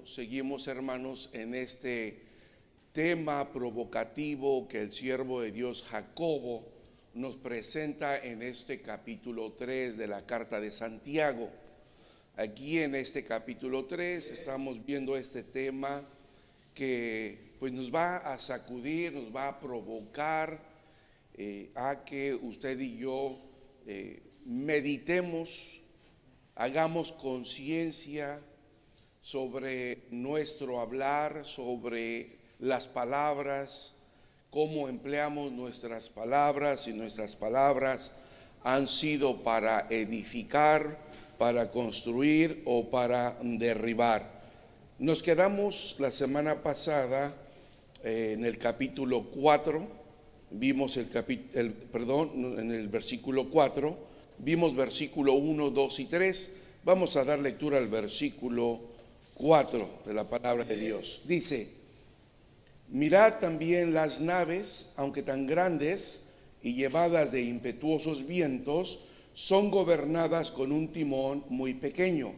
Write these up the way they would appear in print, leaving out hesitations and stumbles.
seguimos, hermanos, en este tema provocativo que el siervo de Dios Jacobo nos presenta en este capítulo 3 de la carta de Santiago. Aquí en este capítulo 3 estamos viendo este tema que pues nos va a sacudir, nos va a provocar a que usted y yo meditemos, hagamos conciencia sobre nuestro hablar, sobre las palabras, cómo empleamos nuestras palabras, y nuestras palabras han sido para edificar, para construir o para derribar. Nos quedamos la semana pasada en el capítulo 4, vimos en el versículo 4, vimos versículo 1, 2 y 3. Vamos a dar lectura al versículo 4 de la palabra de Dios. Dice: mirad también las naves, aunque tan grandes y llevadas de impetuosos vientos, son gobernadas con un timón muy pequeño,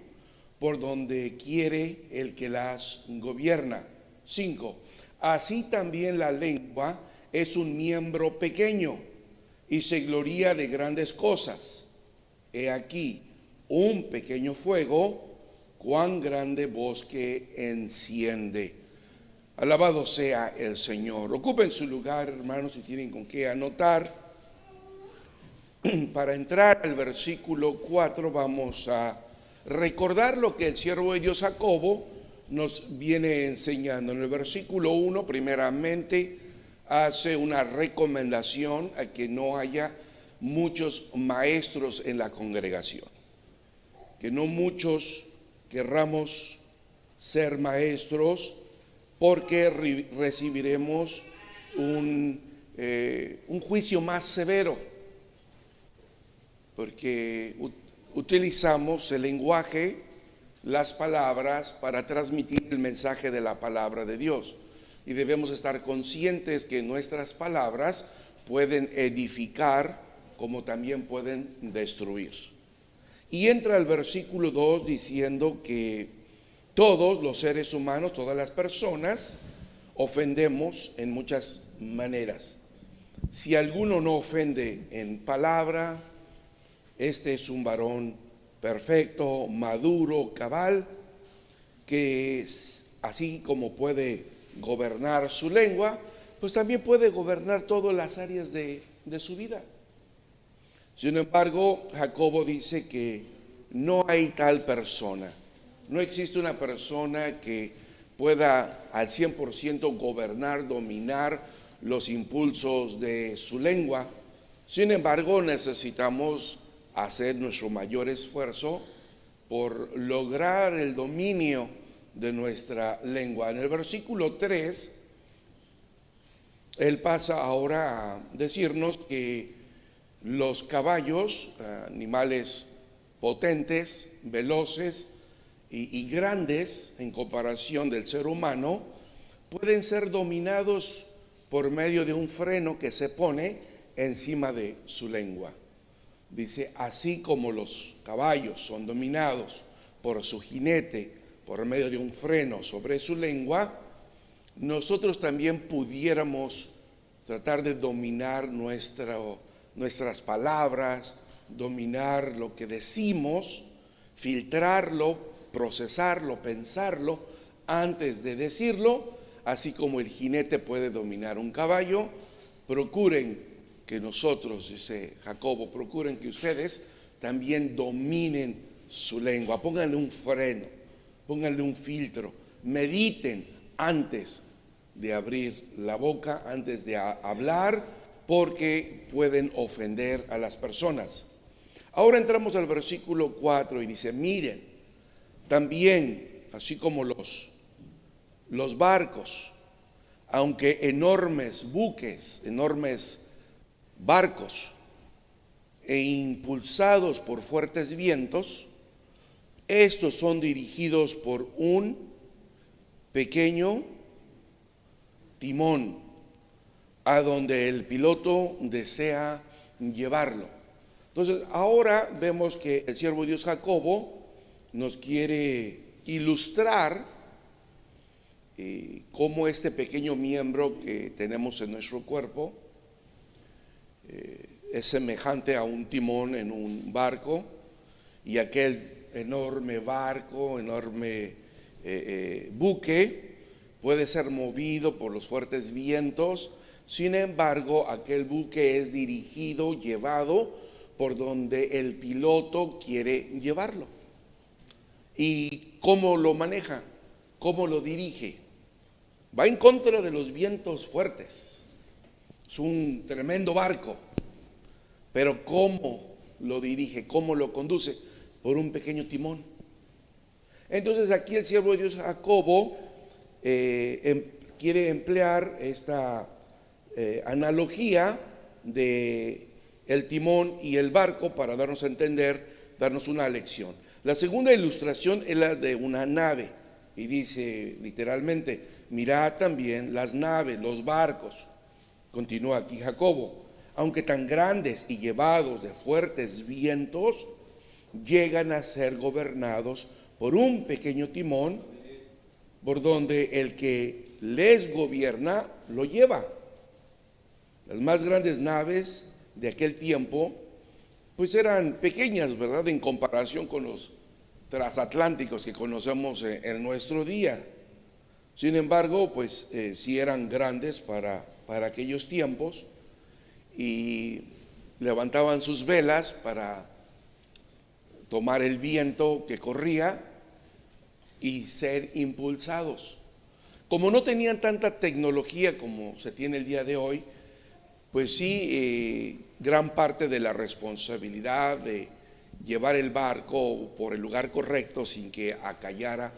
por donde quiere el que las gobierna. 5. Así también la lengua es un miembro pequeño y se gloría de grandes cosas. He aquí un pequeño fuego, cuán grande bosque enciende. Alabado sea el Señor. Ocupen su lugar, hermanos, si tienen con qué anotar. Para entrar al versículo 4 vamos a recordar lo que el siervo de Dios Jacobo nos viene enseñando. En el versículo 1, primeramente, hace una recomendación a que no haya muchos maestros en la congregación, que no muchos querramos ser maestros, porque recibiremos un juicio más severo, porque utilizamos el lenguaje, las palabras para transmitir el mensaje de la palabra de Dios, y debemos estar conscientes que nuestras palabras pueden edificar como también pueden destruir. Y entra el versículo 2 diciendo que todos los seres humanos, todas las personas, ofendemos en muchas maneras. Si alguno no ofende en palabra, este es un varón perfecto, maduro, cabal, que así como puede gobernar su lengua, pues también puede gobernar todas las áreas de su vida. Sin embargo, Jacobo dice que no hay tal persona. No existe una persona que pueda al 100% gobernar, dominar los impulsos de su lengua. Sin embargo, necesitamos hacer nuestro mayor esfuerzo por lograr el dominio de nuestra lengua. En el versículo 3, él pasa ahora a decirnos que los caballos, animales potentes, veloces y grandes en comparación del ser humano, pueden ser dominados por medio de un freno que se pone encima de su lengua. Dice, así como los caballos son dominados por su jinete por medio de un freno sobre su lengua, nosotros también pudiéramos tratar de dominar nuestras palabras, dominar lo que decimos, filtrarlo, procesarlo, pensarlo antes de decirlo, así como el jinete puede dominar un caballo. Procuren que nosotros, dice Jacobo, procuren que ustedes también dominen su lengua, pónganle un freno, pónganle un filtro, mediten antes de abrir la boca, antes de hablar, porque pueden ofender a las personas. Ahora entramos al versículo 4 y dice, miren, también, así como los barcos, aunque enormes buques, enormes barcos, e impulsados por fuertes vientos, estos son dirigidos por un pequeño timón a donde el piloto desea llevarlo. Entonces, ahora vemos que el siervo de Dios Jacobo nos quiere ilustrar cómo este pequeño miembro que tenemos en nuestro cuerpo es semejante a un timón en un barco, y aquel enorme barco, enorme buque puede ser movido por los fuertes vientos. Sin embargo, aquel buque es dirigido, llevado por donde el piloto quiere llevarlo. ¿Y cómo lo maneja? ¿Cómo lo dirige? Va en contra de los vientos fuertes. Es un tremendo barco. Pero ¿cómo lo dirige? ¿Cómo lo conduce? Por un pequeño timón. Entonces aquí el siervo de Dios Jacobo quiere emplear esta analogía de el timón y el barco para darnos a entender, darnos una lección. La segunda ilustración es la de una nave, y dice literalmente: mirad también las naves, los barcos. Continúa aquí Jacobo: aunque tan grandes y llevados de fuertes vientos, llegan a ser gobernados por un pequeño timón, por donde el que les gobierna lo lleva. Las más grandes naves de aquel tiempo pues eran pequeñas, ¿verdad?, en comparación con los transatlánticos que conocemos en nuestro día. Sin embargo, pues sí eran grandes para aquellos tiempos, y levantaban sus velas para tomar el viento que corría y ser impulsados. Como no tenían tanta tecnología como se tiene el día de hoy, pues sí, gran parte de la responsabilidad de llevar el barco por el lugar correcto sin que acallara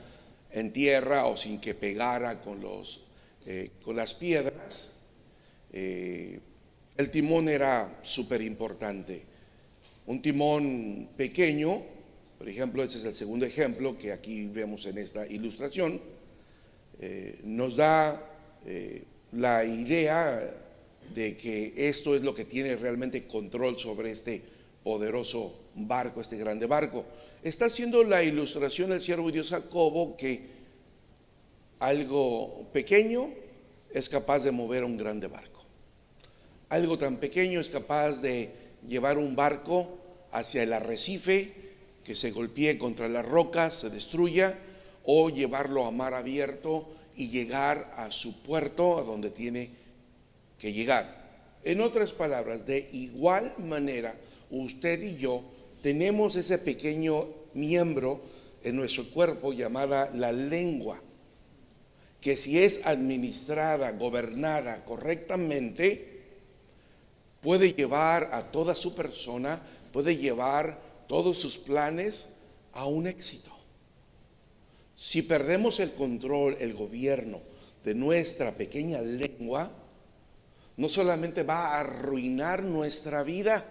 en tierra o sin que pegara con las piedras, el timón era súper importante. Un timón pequeño, por ejemplo, ese es el segundo ejemplo que aquí vemos en esta ilustración, nos da la idea de que esto es lo que tiene realmente control sobre este poderoso barco, este grande barco. Está haciendo la ilustración el siervo de Dios Jacobo que algo pequeño es capaz de mover un grande barco. Algo tan pequeño es capaz de llevar un barco hacia el arrecife, que se golpee contra las rocas, se destruya, o llevarlo a mar abierto y llegar a su puerto, a donde tiene que llegar. En otras palabras, de igual manera, usted y yo tenemos ese pequeño miembro en nuestro cuerpo llamada la lengua, que si es administrada, gobernada correctamente, puede llevar a toda su persona, puede llevar todos sus planes a un éxito. Si perdemos el control, el gobierno de nuestra pequeña lengua, no solamente va a arruinar nuestra vida,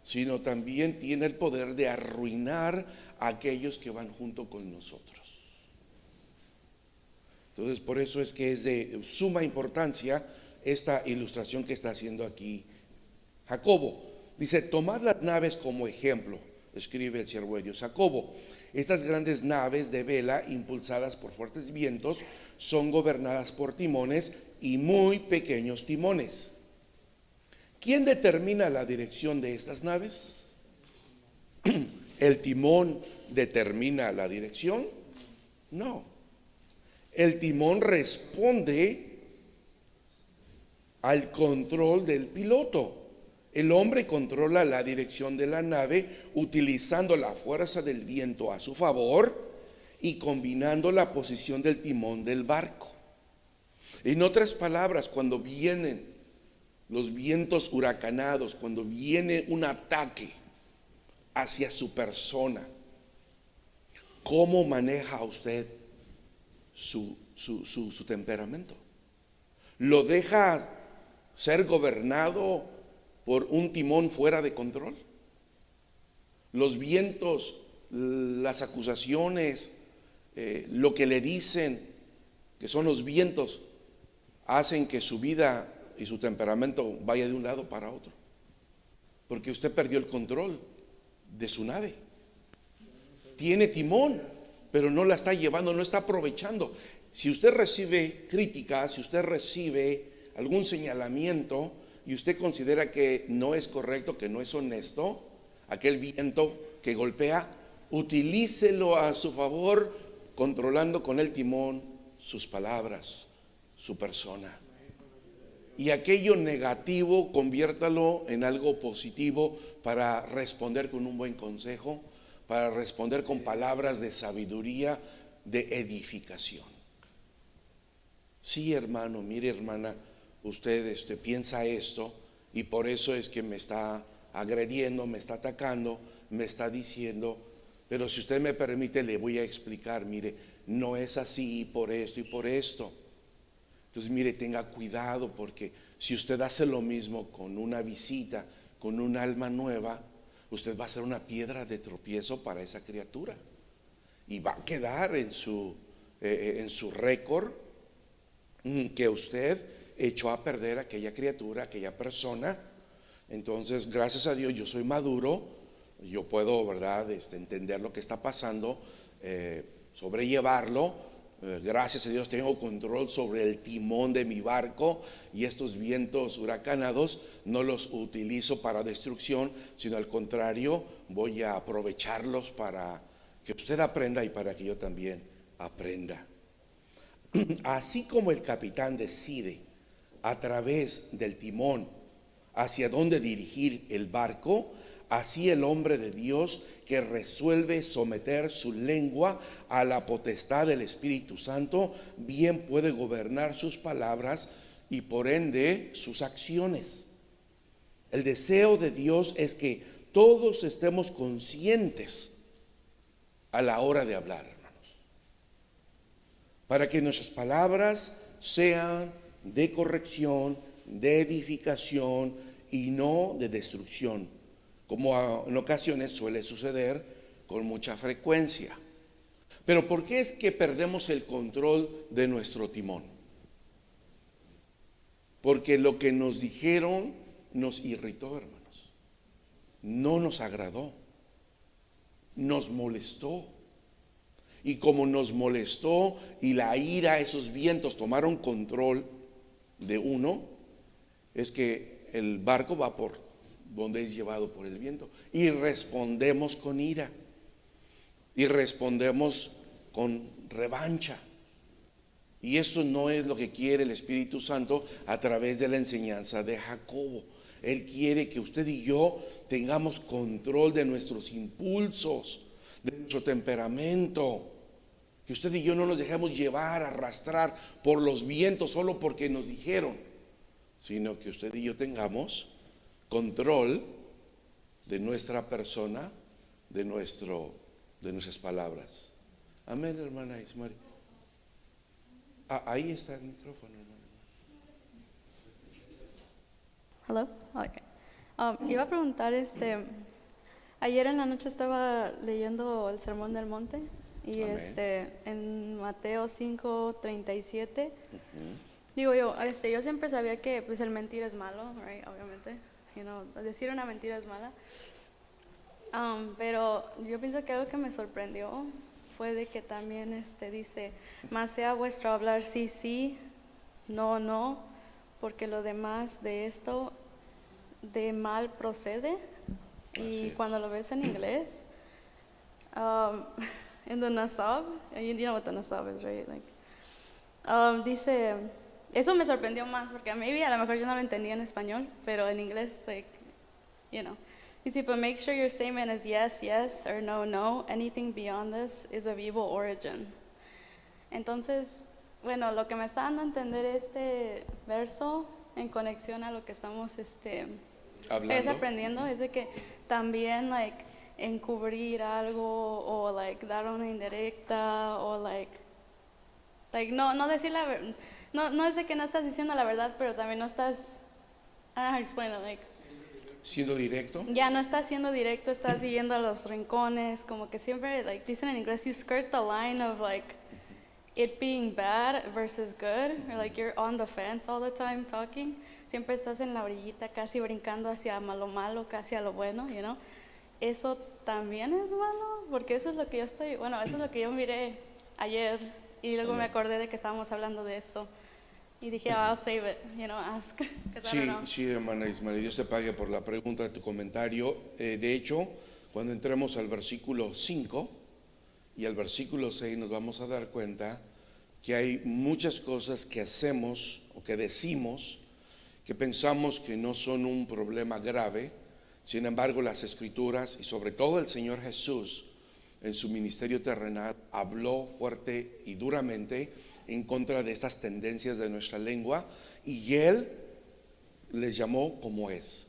sino también tiene el poder de arruinar a aquellos que van junto con nosotros. Entonces, por eso es que es de suma importancia esta ilustración que está haciendo aquí Jacobo. Dice: tomad las naves como ejemplo, escribe el siervo de Dios Jacobo. Estas grandes naves de vela, impulsadas por fuertes vientos, son gobernadas por timones y muy pequeños timones. ¿Quién determina la dirección de estas naves? ¿El timón determina la dirección? No. El timón responde al control del piloto. El hombre controla la dirección de la nave utilizando la fuerza del viento a su favor y combinando la posición del timón del barco. En otras palabras, cuando vienen los vientos huracanados, cuando viene un ataque hacia su persona, ¿cómo maneja usted su temperamento? ¿Lo deja ser gobernado por un timón fuera de control? Los vientos, las acusaciones, lo que le dicen, que son los vientos, hacen que su vida y su temperamento vaya de un lado para otro, porque usted perdió el control de su nave. Tiene timón, pero no la está llevando, no está aprovechando. Si usted recibe críticas, si usted recibe algún señalamiento y usted considera que no es correcto, que no es honesto, aquel viento que golpea, utilícelo a su favor, controlando con el timón sus palabras, su persona. Y aquello negativo, conviértalo en algo positivo para responder con un buen consejo, para responder con palabras de sabiduría, de edificación. Sí, hermano, mire, hermana, usted piensa esto y por eso es que me está agrediendo, me está atacando, me está diciendo, pero si usted me permite le voy a explicar, mire, no es así por esto y por esto. Entonces, mire, tenga cuidado, porque si usted hace lo mismo con una visita, con un alma nueva, usted va a ser una piedra de tropiezo para esa criatura y va a quedar en su récord que usted echó a perder a aquella criatura, a aquella persona. Entonces, gracias a Dios, yo soy maduro, yo puedo, ¿verdad?, entender lo que está pasando, sobrellevarlo. Gracias a Dios tengo control sobre el timón de mi barco, y estos vientos huracanados no los utilizo para destrucción, sino al contrario, voy a aprovecharlos para que usted aprenda y para que yo también aprenda. Así como el capitán decide a través del timón hacia dónde dirigir el barco, así el hombre de Dios que resuelve someter su lengua a la potestad del Espíritu Santo, bien puede gobernar sus palabras y por ende sus acciones. El deseo de Dios es que todos estemos conscientes a la hora de hablar, hermanos, para que nuestras palabras sean de corrección, de edificación y no de destrucción, como en ocasiones suele suceder con mucha frecuencia. Pero ¿por qué es que perdemos el control de nuestro timón? Porque lo que nos dijeron nos irritó, hermanos, no nos agradó, nos molestó. Y como nos molestó y la ira, esos vientos tomaron control de uno, es que el barco va por donde es llevado por el viento, y respondemos con ira, y respondemos con revancha. Y esto no es lo que quiere el Espíritu Santo a través de la enseñanza de Jacobo. Él quiere que usted y yo tengamos control de nuestros impulsos, de nuestro temperamento, que usted y yo no nos dejemos llevar, arrastrar por los vientos solo porque nos dijeron, sino que usted y yo tengamos control de nuestra persona, de nuestras palabras. Amén, hermana Ismael. Ahí está el micrófono, hermana. Hello. Okay. Iba a preguntar, ayer en la noche estaba leyendo el Sermón del Monte y Amén. En Mateo 5:37. Digo yo siempre sabía que pues el mentir es malo, right? Obviamente, decir una mentira es mala. Pero yo pienso que algo que me sorprendió fue de que también dice, mas sea vuestro hablar sí, sí, no, no, porque lo demás de esto de mal procede. Y cuando lo ves en inglés, en the Nasab, you know what the Nasab is, right? Dice, eso me sorprendió más porque maybe a lo mejor yo no lo entendía en español, pero en inglés, dice, but make sure your statement is yes, yes, or no, no. Anything beyond this is of evil origin. Entonces, bueno, lo que me está dando a entender este verso en conexión a lo que estamos aprendiendo es de que también encubrir algo o dar una indirecta o no decir la verdad, no es de que no estás diciendo la verdad, pero también no estás, I don't know how to explain it, siendo directo. Ya no estás siendo directo, estás siguiendo a los rincones, como que siempre dicen en inglés, you skirt the line of it being bad versus good, or you're on the fence all the time talking. Siempre estás en la orillita, casi brincando hacia lo malo, casi a lo bueno, Eso también es malo, porque eso es lo que eso es lo que yo miré ayer Y luego me Amén. acordé de que estábamos hablando de esto. Y dije, "Oh, I'll save it, ask. 'Cause I don't know." Sí, hermana Ismael, Dios te pague por la pregunta de tu comentario. De hecho, cuando entremos al versículo 5 y al versículo 6 nos vamos a dar cuenta que hay muchas cosas que hacemos o que decimos que pensamos que no son un problema grave. Sin embargo, las Escrituras y sobre todo el Señor Jesús en su ministerio terrenal habló fuerte y duramente en contra de estas tendencias de nuestra lengua, y Él les llamó como es,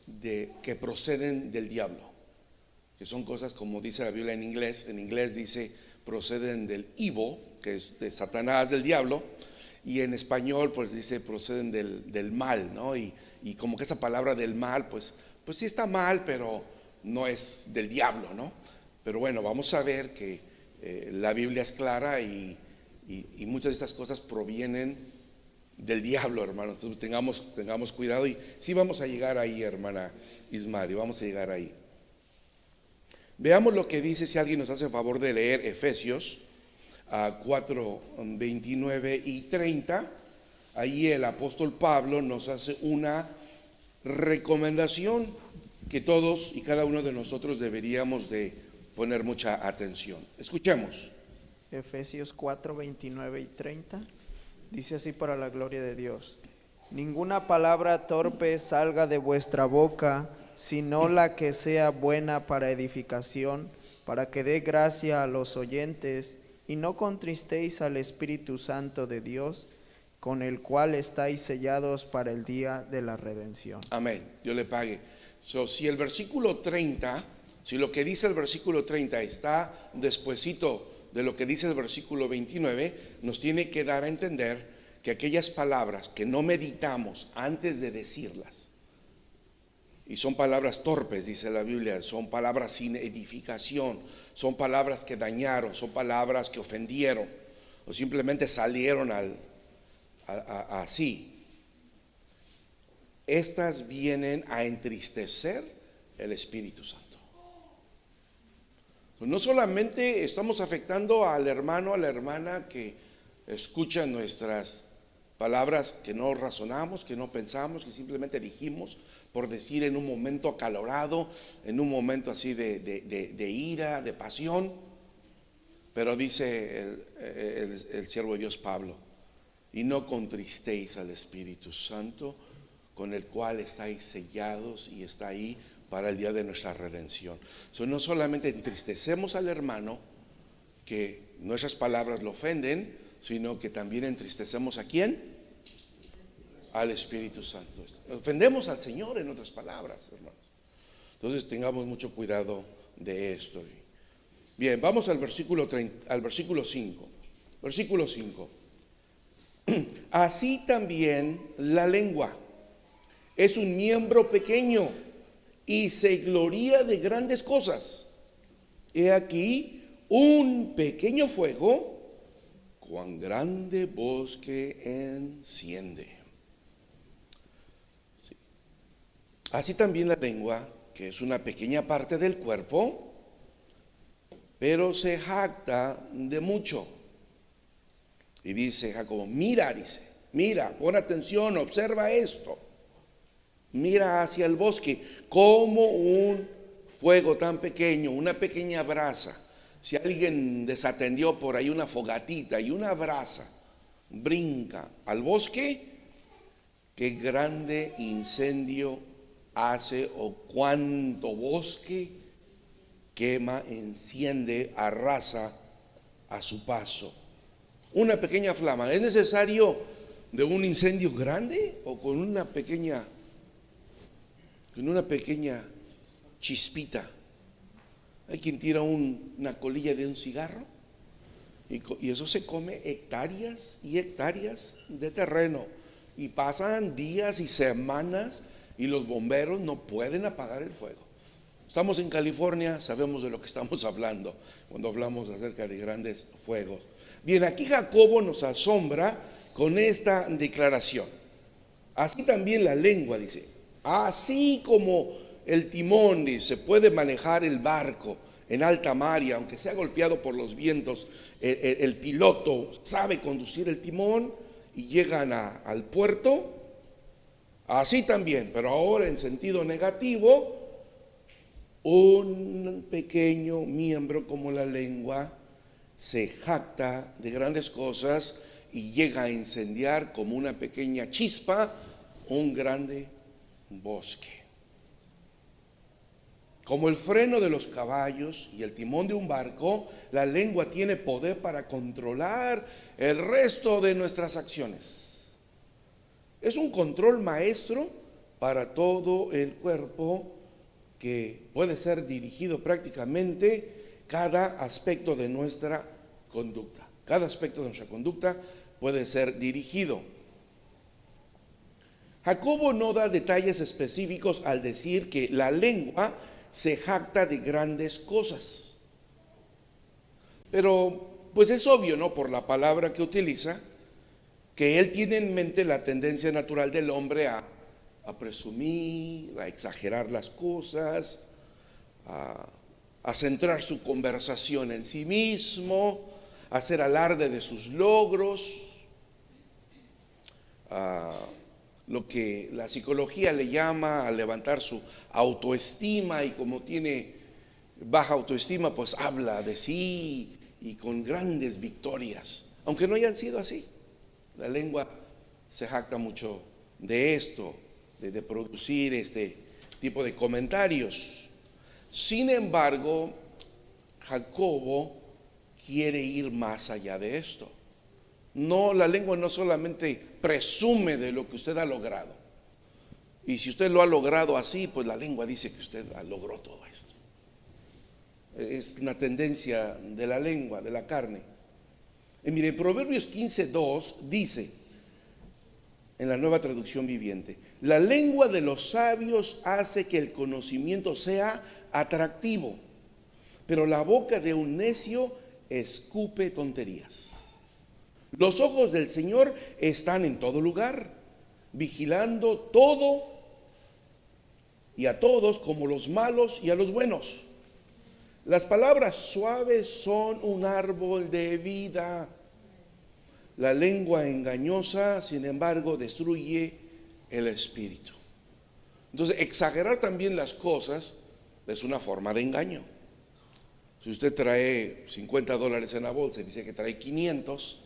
de que proceden del diablo, que son cosas como dice la Biblia en inglés dice proceden del evil, que es de Satanás, del diablo, y en español pues dice proceden del mal, ¿no? Y como que esa palabra del mal pues sí está mal, pero no es del diablo, ¿no? Pero bueno, vamos a ver que la Biblia es clara y muchas de estas cosas provienen del diablo, hermanos. Entonces tengamos cuidado, y sí vamos a llegar ahí, hermana Ismari, vamos a llegar ahí. Veamos lo que dice, si alguien nos hace favor de leer Efesios 4, 29 y 30. Ahí el apóstol Pablo nos hace una recomendación que todos y cada uno de nosotros deberíamos de poner mucha atención. Escuchemos. Efesios 4, 29 y 30, dice así para la gloria de Dios: ninguna palabra torpe salga de vuestra boca, sino la que sea buena para edificación, para que dé gracia a los oyentes, y no contristéis al Espíritu Santo de Dios, con el cual estáis sellados para el día de la redención. Amén, Dios le pague. Si el versículo 30, si lo que dice el versículo 30 está despuesito de lo que dice el versículo 29, nos tiene que dar a entender que aquellas palabras que no meditamos antes de decirlas, y son palabras torpes, dice la Biblia, son palabras sin edificación, son palabras que dañaron, son palabras que ofendieron, o simplemente salieron así. Estas vienen a entristecer el Espíritu Santo. No solamente estamos afectando al hermano, a la hermana que escucha nuestras palabras que no razonamos, que no pensamos, que simplemente dijimos por decir en un momento acalorado, en un momento así de ira, de pasión. Pero dice el siervo de Dios Pablo: y no contristéis al Espíritu Santo, con el cual estáis sellados y está ahí para el día de nuestra redención. No solamente entristecemos al hermano, que nuestras palabras lo ofenden, sino que también entristecemos ¿a quién? Al Espíritu Santo. Ofendemos al Señor, en otras palabras, hermanos. Entonces tengamos mucho cuidado de esto. Bien, vamos al versículo 5. Versículo 5. Así también la lengua es un miembro pequeño y se gloría de grandes cosas. He aquí un pequeño fuego, cuán grande bosque enciende. Sí. Así también la lengua, que es una pequeña parte del cuerpo, pero se jacta de mucho. Y dice Jacobo, mira, pon atención, observa esto. Mira hacia el bosque, como un fuego tan pequeño, una pequeña brasa. Si alguien desatendió por ahí una fogatita y una brasa brinca al bosque, qué grande incendio hace, o cuánto bosque quema, enciende, arrasa a su paso. Una pequeña flama. ¿Es necesario de un incendio grande o con una pequeña chispita? Hay quien tira una colilla de un cigarro y eso se come hectáreas y hectáreas de terreno, y pasan días y semanas y los bomberos no pueden apagar el fuego. Estamos en California, sabemos de lo que estamos hablando cuando hablamos acerca de grandes fuegos. Bien, aquí Jacobo nos asombra con esta declaración. Así también la lengua, dice, así como el timón, dice, puede manejar el barco en alta mar y aunque sea golpeado por los vientos, el piloto sabe conducir el timón y llegan al puerto. Así también, pero ahora en sentido negativo, un pequeño miembro como la lengua se jacta de grandes cosas y llega a incendiar como una pequeña chispa un grande bosque. Como el freno de los caballos y el timón de un barco, la lengua tiene poder para controlar el resto de nuestras acciones. Es un control maestro para todo el cuerpo que puede ser dirigido prácticamente cada aspecto de nuestra conducta. Cada aspecto de nuestra conducta puede ser dirigido. Jacobo no da detalles específicos al decir que la lengua se jacta de grandes cosas. Pero pues es obvio, ¿no? Por la palabra que utiliza, que él tiene en mente la tendencia natural del hombre a presumir, a exagerar las cosas, a centrar su conversación en sí mismo, a hacer alarde de sus logros, lo que la psicología le llama a levantar su autoestima, y como tiene baja autoestima, pues habla de sí y con grandes victorias, aunque no hayan sido así. La lengua se jacta mucho de esto, de producir este tipo de comentarios. Sin embargo, Jacobo quiere ir más allá de esto. No, la lengua no solamente presume de lo que usted ha logrado. Y si usted lo ha logrado así, pues la lengua dice que usted logró todo esto. Es una tendencia de la lengua, de la carne. Y mire, Proverbios 15:2 dice, en la Nueva Traducción Viviente, la lengua de los sabios hace que el conocimiento sea atractivo, pero la boca de un necio escupe tonterías. Los ojos del Señor están en todo lugar, vigilando todo y a todos, como los malos y a los buenos. Las palabras suaves son un árbol de vida. La lengua engañosa, sin embargo, destruye el espíritu. Entonces, exagerar también las cosas es una forma de engaño. Si usted trae $50 en la bolsa y dice que trae 500,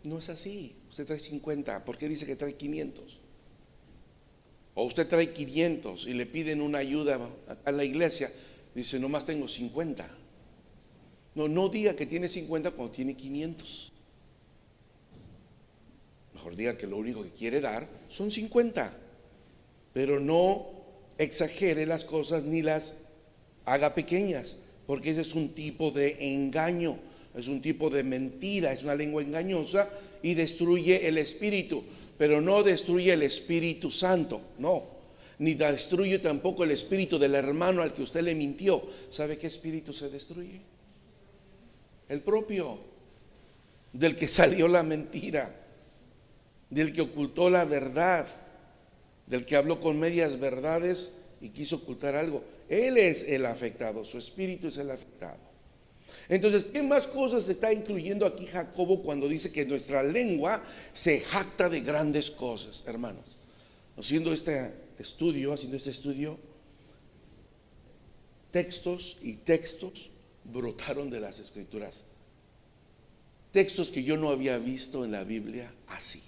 no es así. Usted trae 50, ¿por qué dice que trae 500? O usted trae 500 y le piden una ayuda a la iglesia, dice, nomás tengo 50. No diga que tiene 50 cuando tiene 500. Mejor diga que lo único que quiere dar son 50. Pero no exagere las cosas ni las haga pequeñas, porque ese es un tipo de engaño, es un tipo de mentira, es una lengua engañosa y destruye el espíritu, pero no destruye el Espíritu Santo, no, ni destruye tampoco el espíritu del hermano al que usted le mintió. ¿Sabe qué espíritu se destruye? El propio, del que salió la mentira, del que ocultó la verdad, del que habló con medias verdades y quiso ocultar algo. Él es el afectado, su espíritu es el afectado. Entonces, ¿qué más cosas está incluyendo aquí Jacobo cuando dice que nuestra lengua se jacta de grandes cosas? Hermanos, haciendo este estudio, textos y textos brotaron de las escrituras. Textos que yo no había visto en la Biblia así.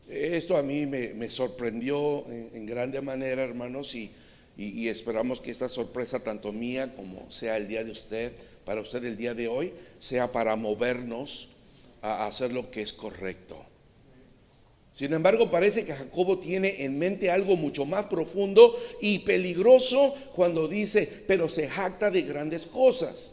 Esto a mí me sorprendió en grande manera, hermanos, y esperamos que esta sorpresa, tanto mía como sea el día de usted, para usted el día de hoy, sea para movernos a hacer lo que es correcto. Sin embargo, parece que Jacobo tiene en mente algo mucho más profundo y peligroso cuando dice, pero se jacta de grandes cosas.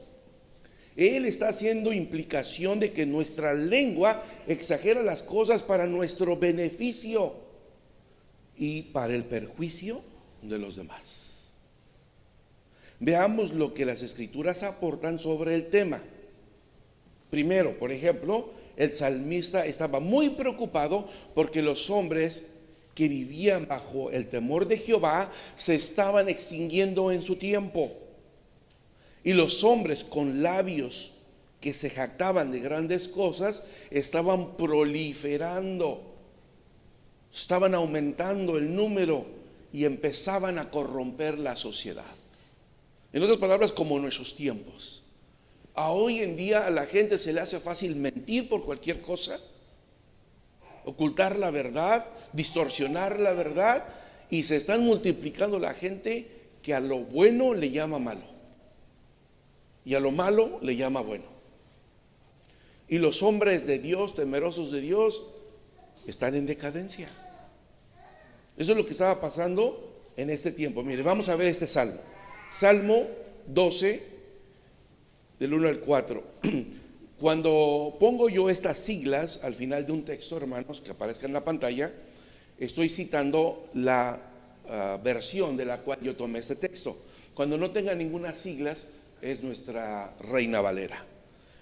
Él está haciendo implicación de que nuestra lengua exagera las cosas para nuestro beneficio y para el perjuicio de los demás. Veamos lo que las escrituras aportan sobre el tema. Primero, por ejemplo, el salmista estaba muy preocupado porque los hombres que vivían bajo el temor de Jehová se estaban extinguiendo en su tiempo. Y los hombres con labios que se jactaban de grandes cosas estaban proliferando, estaban aumentando el número y empezaban a corromper la sociedad. En otras palabras, como en nuestros tiempos. A hoy en día a la gente se le hace fácil mentir por cualquier cosa, ocultar la verdad, distorsionar la verdad, y se están multiplicando la gente que a lo bueno le llama malo y a lo malo le llama bueno. Y los hombres de Dios, temerosos de Dios, están en decadencia. Eso es lo que estaba pasando en este tiempo. Mire, vamos a ver este salmo. Salmo 12, del 1 al 4. Cuando pongo yo estas siglas al final de un texto, hermanos, que aparezca en la pantalla, estoy citando la versión de la cual yo tomé este texto. Cuando no tenga ninguna siglas, es nuestra Reina Valera.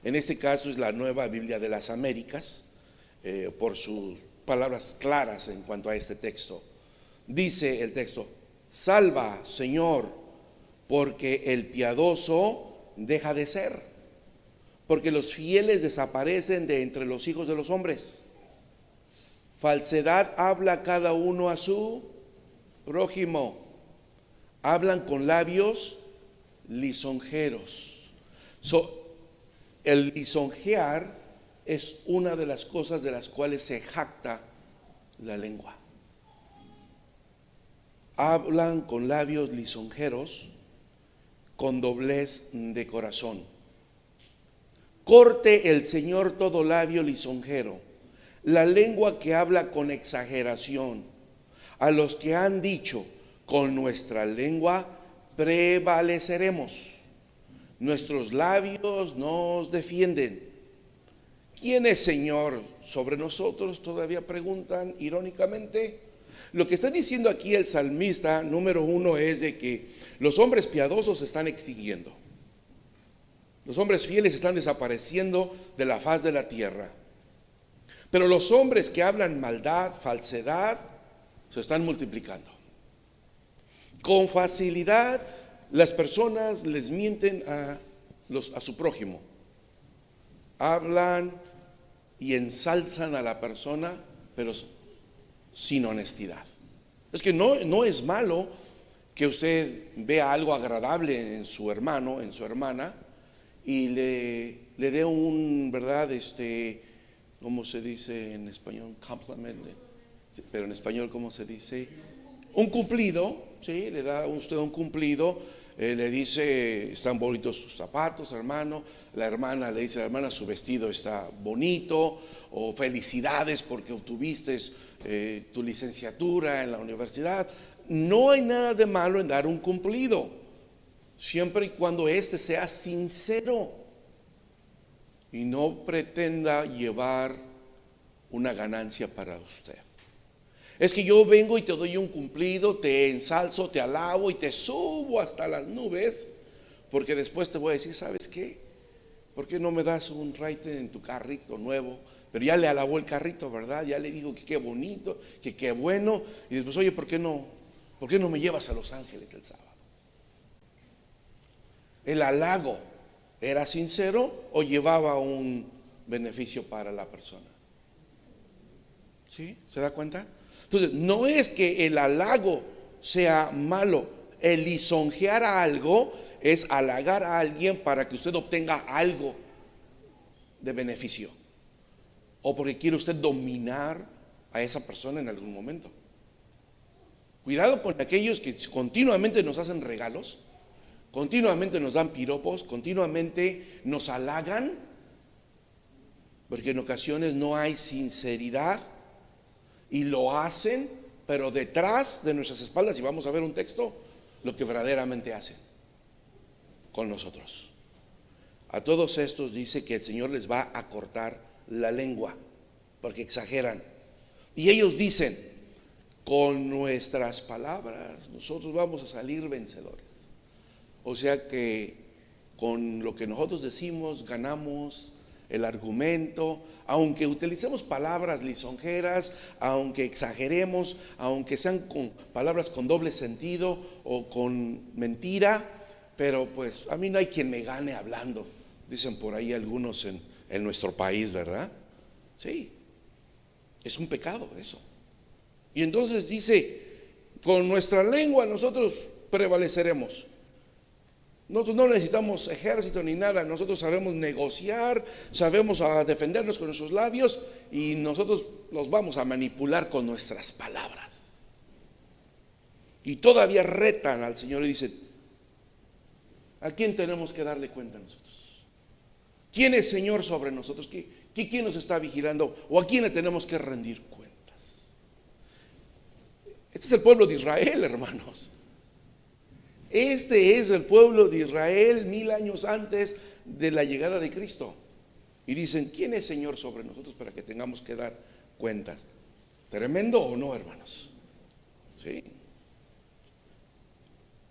En este caso es la Nueva Biblia de las Américas, por sus palabras claras en cuanto a este texto. Dice el texto: salva, Señor, porque el piadoso deja de ser, porque los fieles desaparecen de entre los hijos de los hombres. Falsedad habla cada uno a su prójimo, hablan con labios lisonjeros. El lisonjear es una de las cosas de las cuales se jacta la lengua. Hablan con labios lisonjeros, con doblez de corazón. Corte el Señor todo labio lisonjero, la lengua que habla con exageración. A los que han dicho: con nuestra lengua prevaleceremos, nuestros labios nos defienden. ¿Quién es Señor sobre nosotros?, todavía preguntan irónicamente. Lo que está diciendo aquí el salmista número 1 es de que los hombres piadosos se están extinguiendo. Los hombres fieles están desapareciendo de la faz de la tierra. Pero los hombres que hablan maldad, falsedad, se están multiplicando. Con facilidad las personas les mienten a su prójimo. Hablan y ensalzan a la persona, pero sin honestidad. Es que no es malo que usted vea algo agradable en su hermano, en su hermana, y le dé un, ¿verdad? ¿Cómo se dice en español? Compliment. Pero en español, ¿cómo se dice? Un cumplido, ¿sí? Le da usted un cumplido, le dice: están bonitos sus zapatos, hermano. La hermana le dice a la hermana: su vestido está bonito, o felicidades porque obtuviste tu licenciatura en la universidad. No hay nada de malo en dar un cumplido, siempre y cuando sea sincero y no pretenda llevar una ganancia para usted. Es que yo vengo y te doy un cumplido, te ensalzo, te alabo y te subo hasta las nubes, porque después te voy a decir: ¿sabes qué? ¿Por qué no me das un raite en tu carrito nuevo? Pero ya le alabó el carrito, ¿verdad? Ya le digo que qué bonito, que qué bueno. Y después: oye, ¿por qué no me llevas a Los Ángeles el sábado? ¿El halago era sincero o llevaba un beneficio para la persona? ¿Sí? ¿Se da cuenta? Entonces, no es que el halago sea malo. El lisonjear a algo es halagar a alguien para que usted obtenga algo de beneficio, o porque quiere usted dominar a esa persona en algún momento. Cuidado con aquellos que continuamente nos hacen regalos, continuamente nos dan piropos, continuamente nos halagan, porque en ocasiones no hay sinceridad y lo hacen, pero detrás de nuestras espaldas, y vamos a ver un texto, lo que verdaderamente hacen con nosotros. A todos estos dice que el Señor les va a cortar la lengua, porque exageran. Y ellos dicen: con nuestras palabras nosotros vamos a salir vencedores. O sea que con lo que nosotros decimos ganamos el argumento, aunque utilicemos palabras lisonjeras, aunque exageremos, aunque sean con palabras con doble sentido o con mentira, pero pues a mí no hay quien me gane hablando, dicen por ahí algunos en nuestro país, ¿verdad? Sí, es un pecado eso. Y entonces dice, con nuestra lengua nosotros prevaleceremos. Nosotros no necesitamos ejército ni nada, nosotros sabemos negociar, sabemos defendernos con nuestros labios y nosotros los vamos a manipular con nuestras palabras. Y todavía retan al Señor y dicen, ¿a quién tenemos que darle cuenta nosotros? ¿Quién es Señor sobre nosotros? ¿Quién nos está vigilando? ¿O a quién le tenemos que rendir cuentas? Este es el pueblo de Israel, hermanos. Este es el pueblo de Israel 1000 años antes de la llegada de Cristo. Y dicen, ¿quién es Señor sobre nosotros para que tengamos que dar cuentas? ¿Tremendo o no, hermanos? Sí.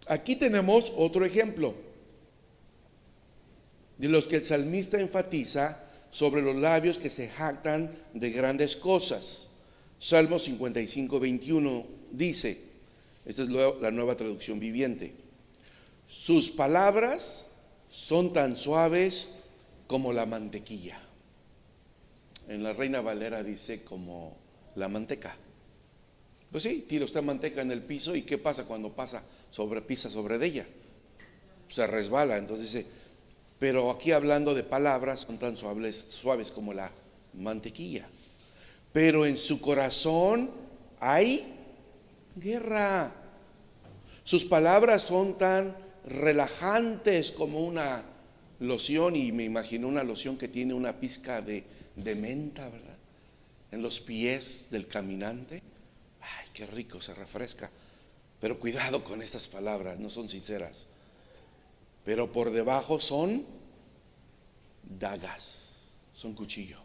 Aquí tenemos otro ejemplo de los que el salmista enfatiza sobre los labios que se jactan de grandes cosas. Salmo 55, 21 dice, esta es la Nueva Traducción Viviente: sus palabras son tan suaves como la mantequilla. En la Reina Valera dice como la manteca. Pues sí, tira usted manteca en el piso y ¿qué pasa cuando pisa sobre ella? Se resbala. Entonces dice, pero aquí hablando de palabras, son tan suaves como la mantequilla. Pero en su corazón hay guerra. Sus palabras son tan relajantes como una loción, y me imagino una loción que tiene una pizca de menta, ¿verdad? En los pies del caminante. Ay, qué rico, se refresca. Pero cuidado con estas palabras, no son sinceras. Pero por debajo son dagas, son cuchillo.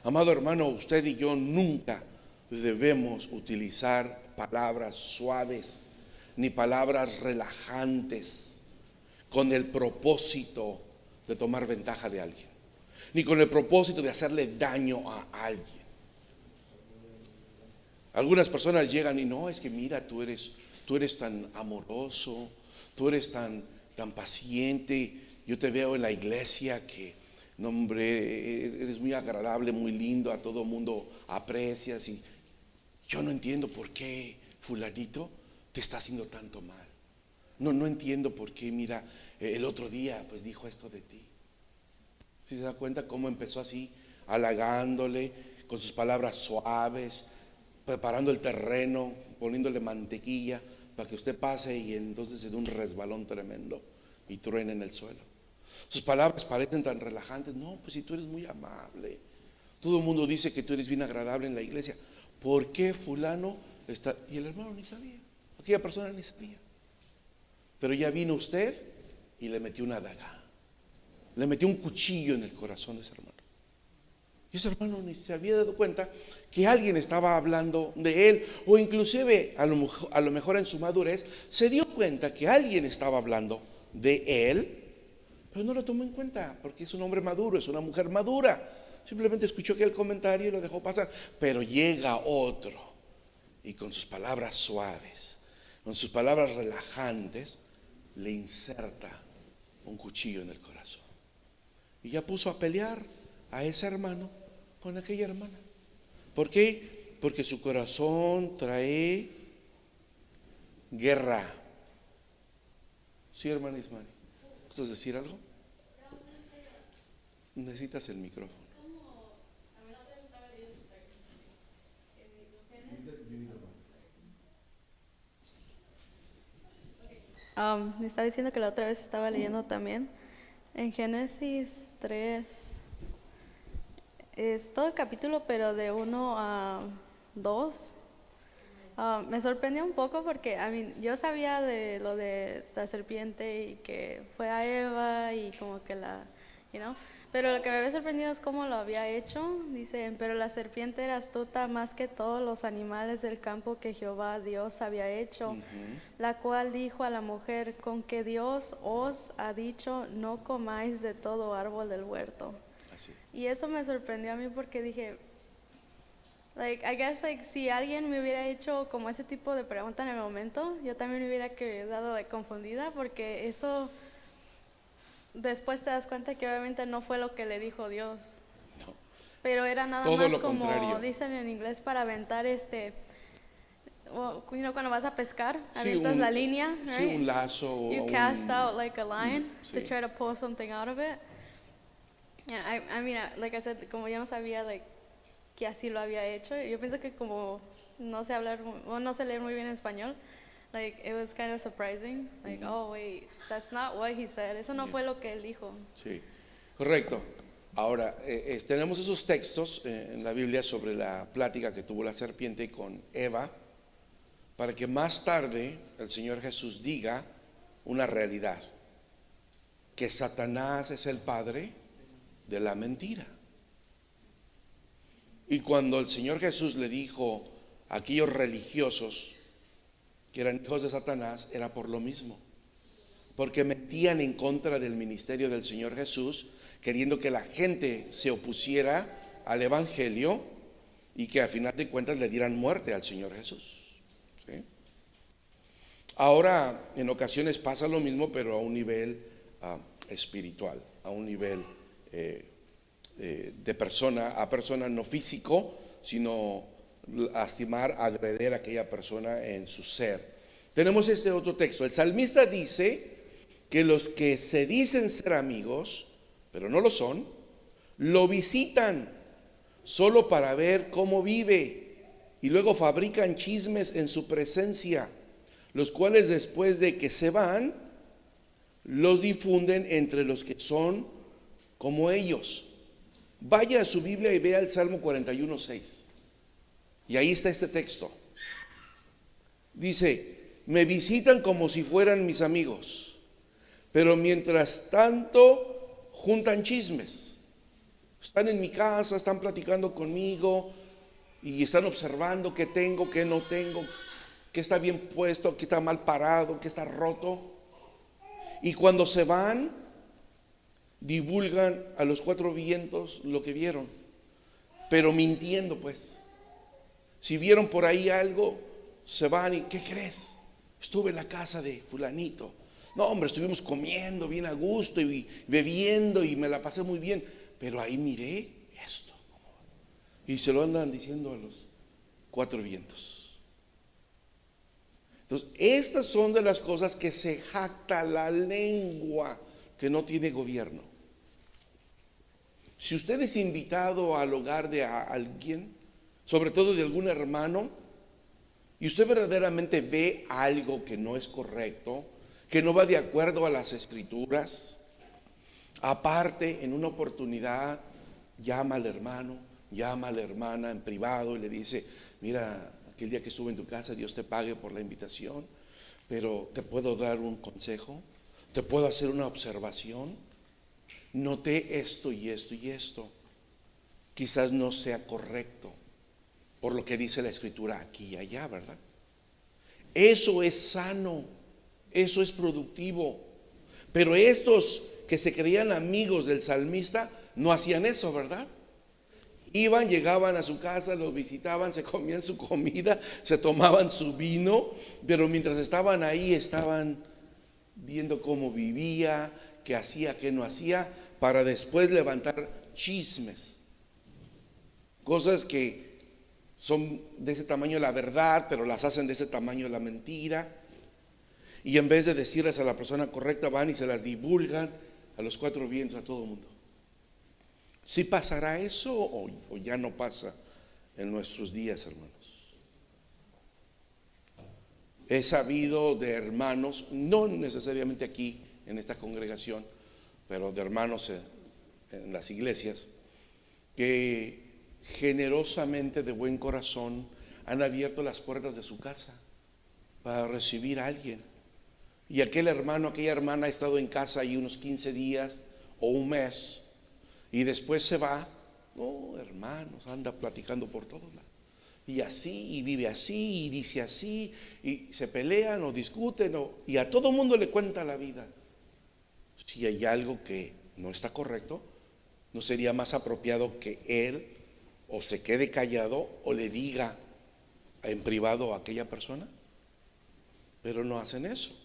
Amado hermano, usted y yo nunca debemos utilizar palabras suaves ni palabras relajantes con el propósito de tomar ventaja de alguien, ni con el propósito de hacerle daño a alguien. Algunas personas llegan y no, es que mira, tú eres tan amoroso, tú eres tan paciente, yo te veo en la iglesia que, no, hombre, eres muy agradable, muy lindo, a todo mundo aprecias, y yo no entiendo por qué fulanito te está haciendo tanto mal. No entiendo por qué, mira, el otro día pues dijo esto de ti. ¿Sí se da cuenta cómo empezó así, halagándole con sus palabras suaves, preparando el terreno, poniéndole mantequilla para que usted pase y entonces se dé un resbalón tremendo y truene en el suelo? Sus palabras parecen tan relajantes. No, pues si tú eres muy amable, todo el mundo dice que tú eres bien agradable en la iglesia, ¿por qué fulano está? Y el hermano ni sabía, aquella persona ni sabía, pero ya vino usted y le metió una daga, le metió un cuchillo en el corazón de ese hermano. Y ese hermano ni se había dado cuenta que alguien estaba hablando de él, o inclusive a lo mejor en su madurez se dio cuenta que alguien estaba hablando de él, pero no lo tomó en cuenta porque es un hombre maduro, es una mujer madura. Simplemente escuchó aquel comentario y lo dejó pasar. Pero llega otro y con sus palabras suaves, con sus palabras relajantes, le inserta un cuchillo en el corazón. Y ya puso a pelear a ese hermano con aquella hermana. ¿Por qué? Porque su corazón trae guerra. Sí, hermana Ismael, ¿gustas decir algo? Necesitas el micrófono. Me estaba diciendo que la otra vez estaba leyendo también en Génesis 3. Es todo el capítulo, pero de 1 a 2. Me sorprendió un poco porque yo sabía de lo de la serpiente y que fue a Eva y como que pero lo que me había sorprendido es cómo lo había hecho. Dice, pero la serpiente era astuta más que todos los animales del campo que Jehová Dios había hecho, la cual dijo a la mujer, con que Dios os ha dicho, no comáis de todo árbol del huerto. Así. Y eso me sorprendió a mí porque dije, like, I guess, like, si alguien me hubiera hecho como ese tipo de pregunta en el momento, yo también me hubiera quedado like, confundida, porque eso después te das cuenta que obviamente no fue lo que le dijo Dios, No. pero era nada Todo más lo como contrario. dicen en inglés para aventar cuando vas a pescar, Sí, avientas la línea, sí, right? un lazo o You un- cast out like a line to sí. try to pull something out of it. And I mean, like I said, como yo no sabía like, que así lo había hecho, yo pienso que como no sé hablar o no sé leer muy bien español, like it was kind of surprising, like oh wait, that's not what he said, eso no Yeah. fue lo que él dijo. Sí, correcto. Ahora, tenemos esos textos en la Biblia sobre la plática que tuvo la serpiente con Eva, para que más tarde el Señor Jesús diga una realidad, que Satanás es el padre de la mentira. Y cuando el Señor Jesús le dijo a aquellos religiosos que eran hijos de Satanás, era por lo mismo, porque mentían en contra del ministerio del Señor Jesús, queriendo que la gente se opusiera al Evangelio y que a final de cuentas le dieran muerte al Señor Jesús. ¿Sí? Ahora, en ocasiones pasa lo mismo, pero a un nivel espiritual, a un nivel de persona a persona, no físico, sino lastimar, agredir a aquella persona en su ser. Tenemos este otro texto. El salmista dice que los que se dicen ser amigos, pero no lo son, lo visitan solo para ver cómo vive y luego fabrican chismes en su presencia, los cuales después de que se van, los difunden entre los que son como ellos. Vaya a su Biblia y vea el Salmo 41:6. Y ahí está este texto. Dice, me visitan como si fueran mis amigos, pero mientras tanto juntan chismes. Están en mi casa, están platicando conmigo y están observando qué tengo, qué no tengo, qué está bien puesto, qué está mal parado, qué está roto. Y cuando se van, divulgan a los cuatro vientos lo que vieron, pero mintiendo pues. Si vieron por ahí algo, se van y ¿qué crees? Estuve en la casa de fulanito. No, hombre, estuvimos comiendo bien a gusto y bebiendo y me la pasé muy bien, pero ahí miré esto. Y se lo andan diciendo a los cuatro vientos. Entonces, estas son de las cosas que se jacta la lengua que no tiene gobierno. Si usted es invitado al hogar de alguien, sobre todo de algún hermano, y usted verdaderamente ve algo que no es correcto, que no va de acuerdo a las escrituras, aparte, en una oportunidad, llama al hermano, llama a la hermana en privado y le dice, mira, aquel día que estuve en tu casa, Dios te pague por la invitación, pero te puedo dar un consejo, te puedo hacer una observación, noté esto y esto y esto, quizás no sea correcto por lo que dice la escritura aquí y allá, ¿verdad? Eso es sano, eso es productivo, pero estos que se creían amigos del salmista no hacían eso, ¿verdad? Iban, llegaban a su casa, los visitaban, se comían su comida, se tomaban su vino, pero mientras estaban ahí estaban viendo cómo vivía, qué hacía, qué no hacía, para después levantar chismes, cosas que son de ese tamaño la verdad, pero las hacen de ese tamaño la mentira, y en vez de decirles a la persona correcta van y se las divulgan a los cuatro vientos, a todo el mundo. ¿Sí pasará eso o ya no pasa en nuestros días, hermanos? He sabido de hermanos, no necesariamente aquí en esta congregación, pero de hermanos en las iglesias, que generosamente, de buen corazón, han abierto las puertas de su casa para recibir a alguien. Y aquel hermano, aquella hermana ha estado en casa ahí unos 15 días o un mes, y después se va. No, hermanos, anda platicando por todos lados. Y así, y vive así, y dice así, y se pelean o discuten, y a todo mundo le cuenta la vida. Si hay algo que no está correcto, ¿No sería más apropiado que él o se quede callado o le diga en privado a aquella persona? Pero no hacen eso.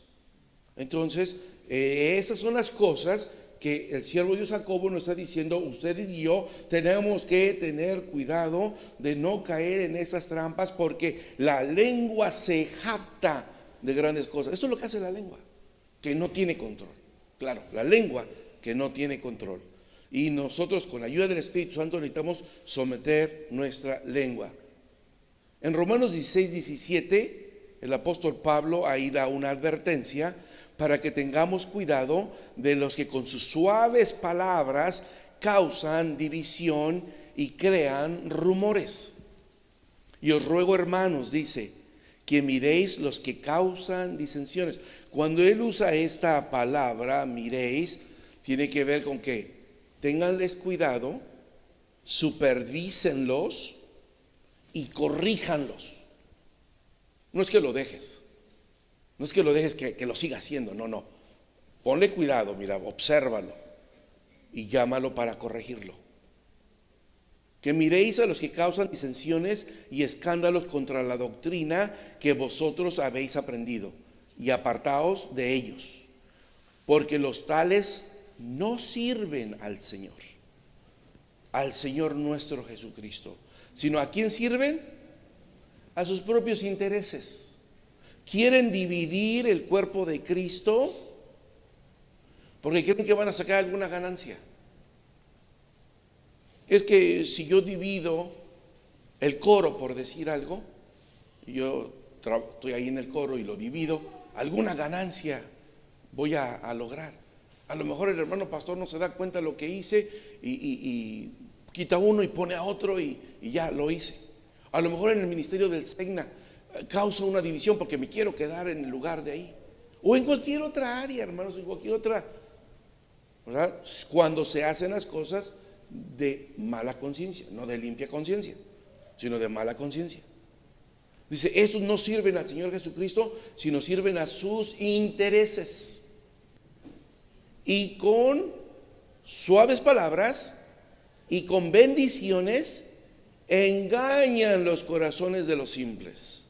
Entonces, esas son las cosas que el siervo de Dios Jacobo nos está diciendo. Ustedes y yo tenemos que tener cuidado de no caer en esas trampas, porque la lengua se jacta de grandes cosas. Eso es lo que hace la lengua, que no tiene control. Claro, la lengua que no tiene control. Y nosotros, con ayuda del Espíritu Santo, necesitamos someter nuestra lengua. En Romanos 16:17, el apóstol Pablo ahí da una advertencia para que tengamos cuidado de los que con sus suaves palabras causan división y crean rumores. Y os ruego, hermanos, dice, que miréis los que causan disensiones. Cuando él usa esta palabra, miréis, tiene que ver con que ténganles cuidado, supervísenlos y corríjanlos. No es que lo dejes, no es que lo dejes que lo siga haciendo, no. Ponle cuidado, mira, obsérvalo y llámalo para corregirlo. Que miréis a los que causan disensiones y escándalos contra la doctrina que vosotros habéis aprendido, y apartaos de ellos, porque los tales no sirven al Señor nuestro Jesucristo, sino ¿a quién sirven? A sus propios intereses. Quieren dividir el cuerpo de Cristo porque creen que van a sacar alguna ganancia. Es que si yo divido el coro, por decir algo, yo estoy ahí en el coro y lo divido, alguna ganancia voy a lograr. A lo mejor el hermano pastor no se da cuenta de lo que hice y quita uno y pone a otro y ya lo hice. A lo mejor en el ministerio del SEGNA causa una división porque me quiero quedar en el lugar de ahí. O en cualquier otra área, hermanos, en cualquier otra, ¿verdad? Cuando se hacen las cosas de mala conciencia, no de limpia conciencia, sino de mala conciencia. Dice, esos no sirven al Señor Jesucristo, sino sirven a sus intereses. Y con suaves palabras y con bendiciones engañan los corazones de los simples.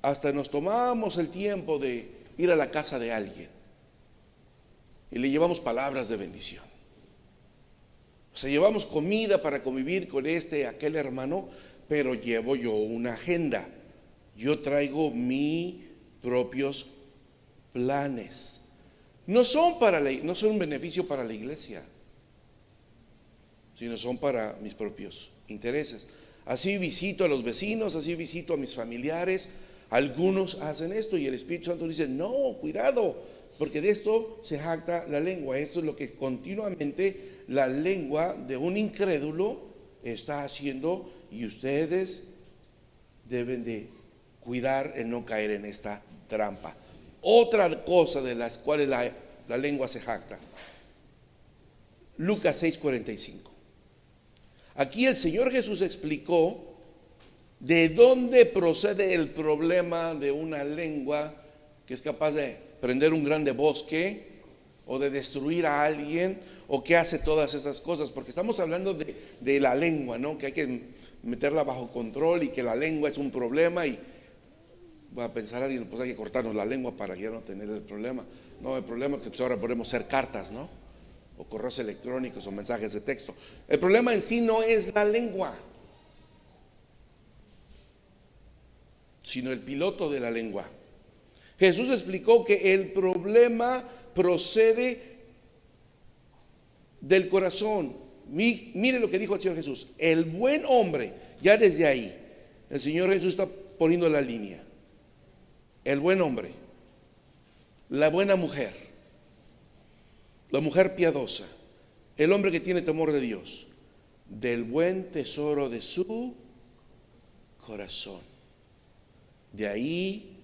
Hasta nos tomamos el tiempo de ir a la casa de alguien y le llevamos palabras de bendición. O sea, llevamos comida para convivir con aquel hermano, pero llevo yo una agenda. Yo traigo mis propios planes. No son un beneficio para la iglesia, sino son para mis propios intereses. Así visito a los vecinos, así visito a mis familiares. Algunos hacen esto y el Espíritu Santo dice, no, cuidado, porque de esto se jacta la lengua. Esto es lo que continuamente la lengua de un incrédulo está haciendo, y ustedes deben de cuidar en no caer en esta trampa. Otra cosa de las cuales la lengua se jacta. Lucas 6:45. Aquí el Señor Jesús explicó de dónde procede el problema de una lengua que es capaz de prender un grande bosque o de destruir a alguien, o que hace todas estas cosas, porque estamos hablando de la lengua, ¿no? Que hay que meterla bajo control y que la lengua es un problema, y va a pensar alguien, pues hay que cortarnos la lengua para ya no tener el problema. No, el problema es que pues ahora podemos hacer cartas, ¿no? O correos electrónicos o mensajes de texto. El problema en sí no es la lengua, sino el piloto de la lengua. Jesús explicó que el problema procede del corazón. Mire lo que dijo el Señor Jesús. El buen hombre, ya desde ahí, el Señor Jesús está poniendo la línea. El buen hombre, la buena mujer, la mujer piadosa, el hombre que tiene temor de Dios, del buen tesoro de su corazón. De ahí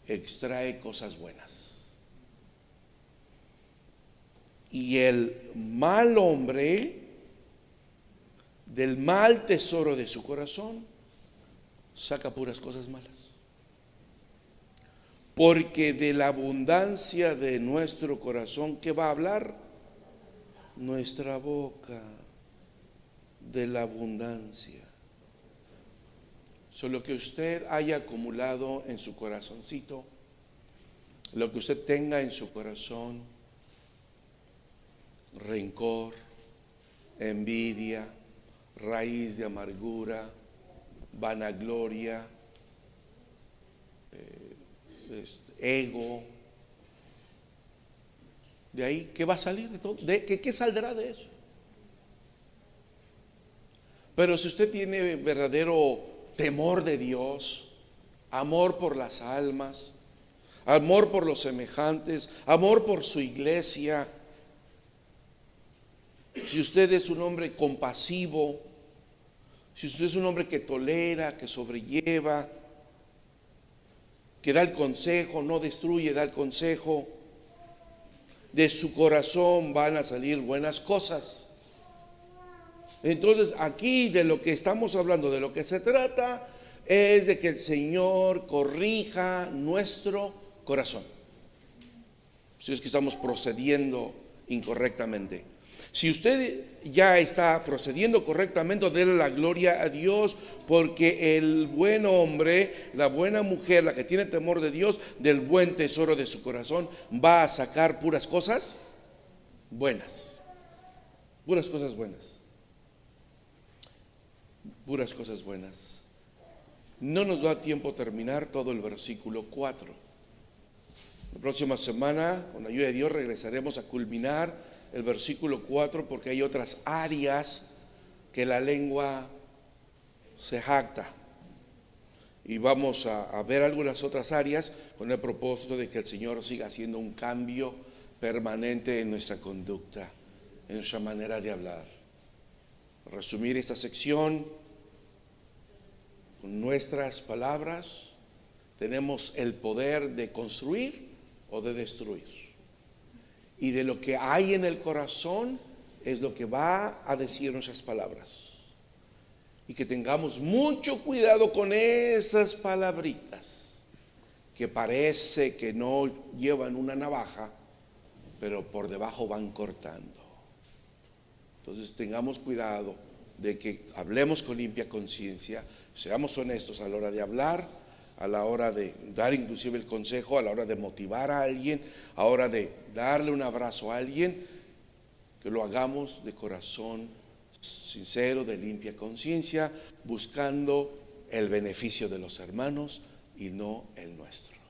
extrae cosas buenas. Y el mal hombre, del mal tesoro de su corazón, saca puras cosas malas. Porque de la abundancia de nuestro corazón, ¿qué va a hablar? nuestra boca de la abundancia. Lo que usted haya acumulado en su corazoncito, lo que usted tenga en su corazón, rencor, envidia, raíz de amargura, vanagloria, ego. De ahí, ¿qué va a salir de todo? ¿Qué saldrá de eso? Pero si usted tiene verdadero temor de Dios, amor por las almas, amor por los semejantes, amor por su iglesia, si usted es un hombre compasivo, si usted es un hombre que tolera, que sobrelleva, que da el consejo, no destruye, da el consejo, de su corazón van a salir buenas cosas. Entonces aquí de lo que estamos hablando, de lo que se trata, es de que el Señor corrija nuestro corazón, si es que estamos procediendo incorrectamente. Si usted ya está procediendo correctamente, déle la gloria a Dios, porque el buen hombre, la buena mujer, la que tiene temor de Dios, del buen tesoro de su corazón, va a sacar puras cosas buenas. Puras cosas buenas. Puras cosas buenas. No nos da tiempo terminar todo el versículo 4. La próxima semana, con la ayuda de Dios, regresaremos a culminar el versículo 4, porque hay otras áreas que la lengua se jacta. Y vamos a ver algunas otras áreas con el propósito de que el Señor siga haciendo un cambio permanente en nuestra conducta, en nuestra manera de hablar. Resumir esta sección con nuestras palabras: tenemos el poder de construir o de destruir. Y de lo que hay en el corazón es lo que va a decir nuestras palabras. Y que tengamos mucho cuidado con esas palabritas que parece que no llevan una navaja, pero por debajo van cortando. Entonces tengamos cuidado de que hablemos con limpia conciencia, seamos honestos a la hora de hablar, a la hora de dar inclusive el consejo, a la hora de motivar a alguien, a la hora de darle un abrazo a alguien, que lo hagamos de corazón sincero, de limpia conciencia, buscando el beneficio de los hermanos y no el nuestro.